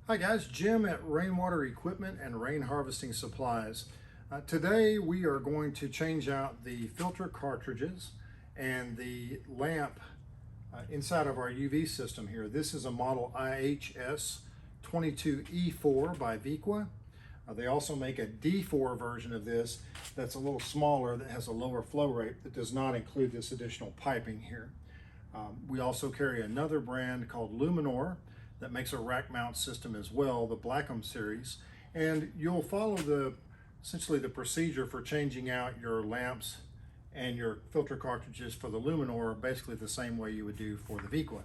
Hi guys, Jim at Rainwater Equipment and Rain Harvesting Supplies. Today we are going to change out the filter cartridges and the lamp inside of our UV system here. This is a model IHS 22E4 by Viqua. They also make a D4 version of this that's a little smaller, that has a lower flow rate, that does not include this additional piping here. We also carry another brand called Luminor that makes a rack mount system as well, the Blackham series, and you'll follow essentially the procedure for changing out your lamps and your filter cartridges for the Luminor basically the same way you would do for the Viqua.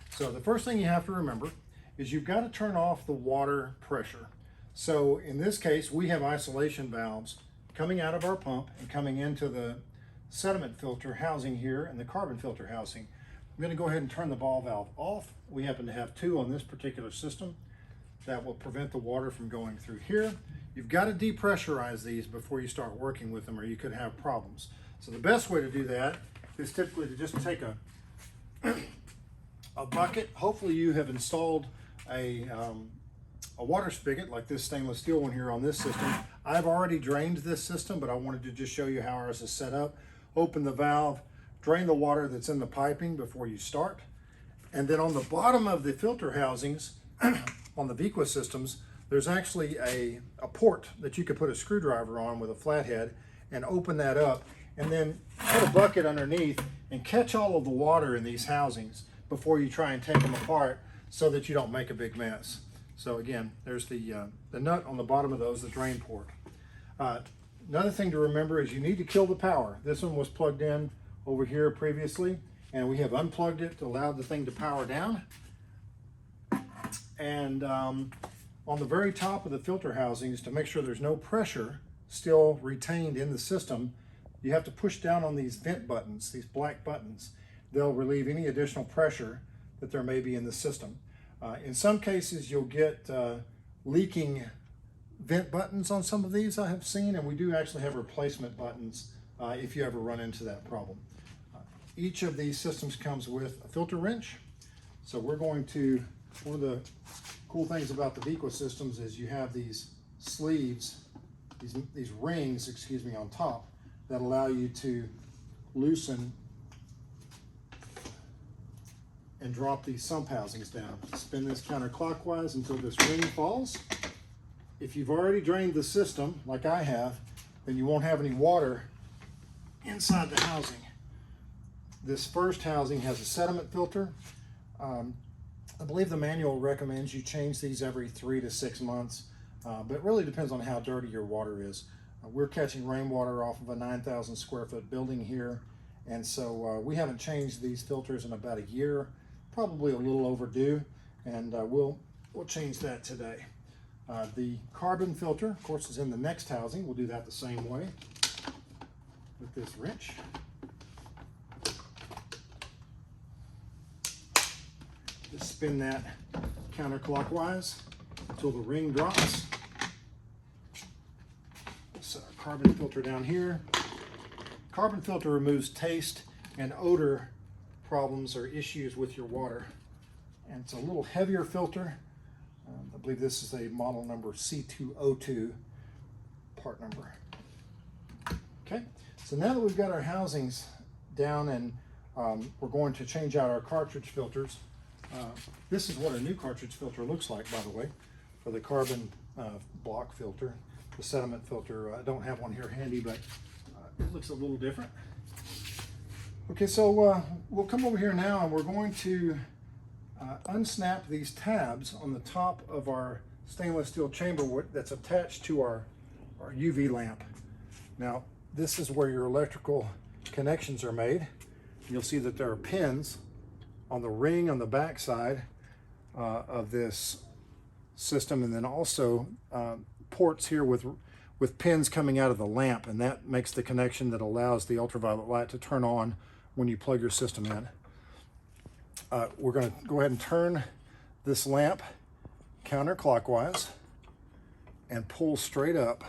So the first thing you have to remember is you've got to turn off the water pressure. So in this case, we have isolation valves coming out of our pump and coming into the sediment filter housing here and the carbon filter housing. I'm going to go ahead and turn the ball valve off. We happen to have two on this particular system that will prevent the water from going through here. You've got to depressurize these before you start working with them, or you could have problems. So the best way to do that is typically to just take a bucket. Hopefully you have installed a water spigot like this stainless steel one here on this system. I've already drained this system, but I wanted to just show you how ours is set up. Open the valve, drain the water that's in the piping before you start. And then on the bottom of the filter housings on the Viqua systems, there's actually a port that you could put a screwdriver on with a flathead and open that up, and then put a bucket underneath and catch all of the water in these housings before you try and take them apart so that you don't make a big mess. So again, there's the nut on the bottom of those, the drain port. Another thing to remember is you need to kill the power. This one was plugged in over here previously, and we have unplugged it to allow the thing to power down. And on the very top of the filter housings, to make sure there's no pressure still retained in the system, you have to push down on these vent buttons, these black buttons. They'll relieve any additional pressure that there may be in the system. In some cases, you'll get leaking vent buttons on some of these I have seen, and we do actually have replacement buttons if you ever run into that problem. Each of these systems comes with a filter wrench. So we're going to, one of the cool things about the Viqua systems is you have these sleeves, these rings, excuse me, on top that allow you to loosen and drop these sump housings down. Spin this counterclockwise until this ring falls. If you've already drained the system, like I have, then you won't have any water inside the housing. This first housing has a sediment filter. I believe the manual recommends you change these every 3 to 6 months, but it really depends on how dirty your water is. We're catching rainwater off of a 9,000 square foot building here, and so we haven't changed these filters in about a year, probably a little overdue, and we'll change that today. The carbon filter, of course, is in the next housing. We'll do that the same way with this wrench. Just spin that counterclockwise until the ring drops. So carbon filter down here. Carbon filter removes taste and odor problems or issues with your water. And it's a little heavier filter. I believe this is a model number C202 part number. Okay, so now that we've got our housings down and we're going to change out our cartridge filters. This is what a new cartridge filter looks like, by the way, for the carbon block filter. The sediment filter, I don't have one here handy, but it looks a little different. Okay, so we'll come over here now and we're going to unsnap these tabs on the top of our stainless steel chamber that's attached to our UV lamp. Now, this is where your electrical connections are made. You'll see that there are pins on the ring on the back side of this system, and then also ports here with pins coming out of the lamp, and that makes the connection that allows the ultraviolet light to turn on when you plug your system in. We're going to go ahead and turn this lamp counterclockwise and pull straight up.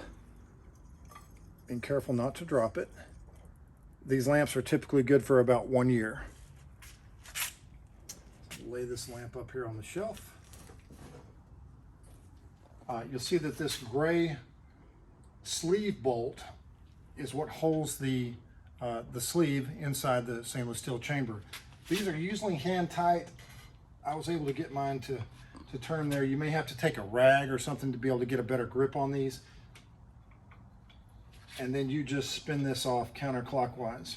Being careful not to drop it. These lamps are typically good for about 1 year. Lay this lamp up here on the shelf. you'll see that this gray sleeve bolt is what holds the sleeve inside the stainless steel chamber. These are usually hand tight. I was able to get mine to turn there. You may have to take a rag or something to be able to get a better grip on these. And then you just spin this off counterclockwise.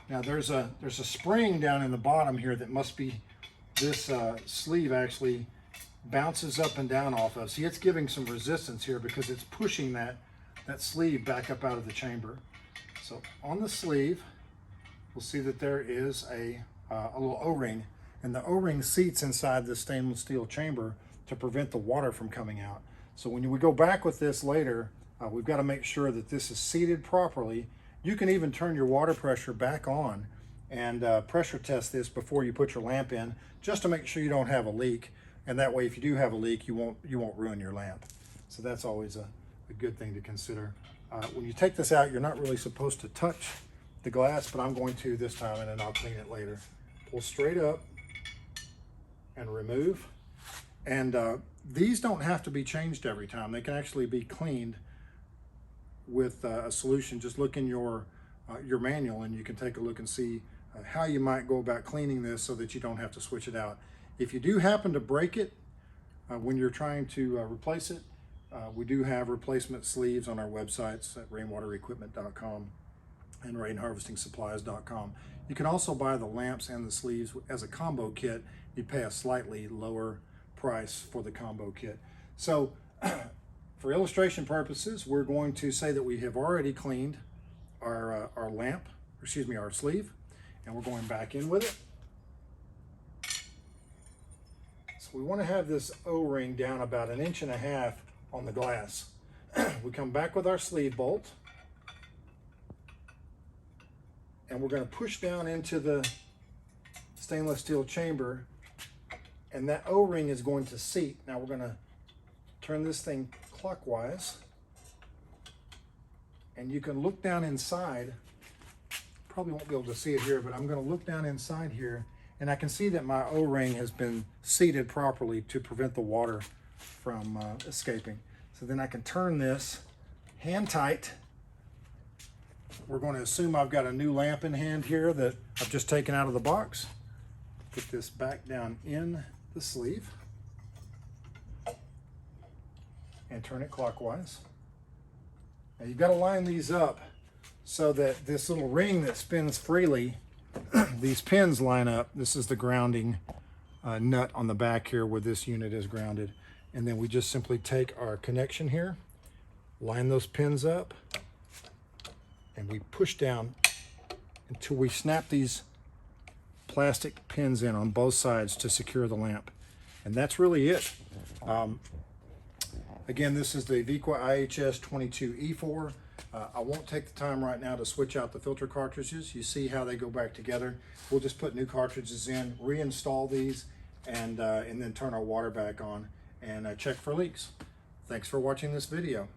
Now there's a spring down in the bottom here that must be this sleeve actually bounces up and down off of. See, it's giving some resistance here because it's pushing that sleeve back up out of the chamber. So on the sleeve, we'll see that there is a little O-ring, and the O-ring seats inside the stainless steel chamber to prevent the water from coming out. So when we go back with this later, we've got to make sure that this is seated properly. You can even turn your water pressure back on and pressure test this before you put your lamp in, just to make sure you don't have a leak. And that way, if you do have a leak, you won't ruin your lamp. So that's always a good thing to consider. When you take this out, you're not really supposed to touch the glass, but I'm going to this time, and then I'll clean it later. Pull straight up and remove. And these don't have to be changed every time. They can actually be cleaned with a solution. Just look in your manual, and you can take a look and see how you might go about cleaning this so that you don't have to switch it out. If you do happen to break it when you're trying to replace it, we do have replacement sleeves on our websites at rainwaterequipment.com and rainharvestingsupplies.com. You can also buy the lamps and the sleeves as a combo kit. You pay a slightly lower price for the combo kit. So for illustration purposes, we're going to say that we have already cleaned our our sleeve, and we're going back in with it. So we want to have this O-ring down about 1.5 inches on the glass. We come back with our sleeve bolt, and we're going to push down into the stainless steel chamber, and that O-ring is going to seat. Now we're going to turn this thing clockwise, and you can look down inside. Probably won't be able to see it here, but I'm going to look down inside here, and I can see that my O-ring has been seated properly to prevent the water from escaping. So then I can turn this hand tight. We're going to assume I've got a new lamp in hand here that I've just taken out of the box. Put this back down in the sleeve and turn it clockwise. Now you've got to line these up so that this little ring that spins freely, these pins line up. This is the grounding nut on the back here where this unit is grounded. And then we just simply take our connection here, line those pins up, and we push down until we snap these plastic pins in on both sides to secure the lamp. And that's really it. Again, this is the Viqua IHS 22E4. I won't take the time right now to switch out the filter cartridges. You see how they go back together. We'll just put new cartridges in, reinstall these, and then turn our water back on and check for leaks. Thanks for watching this video.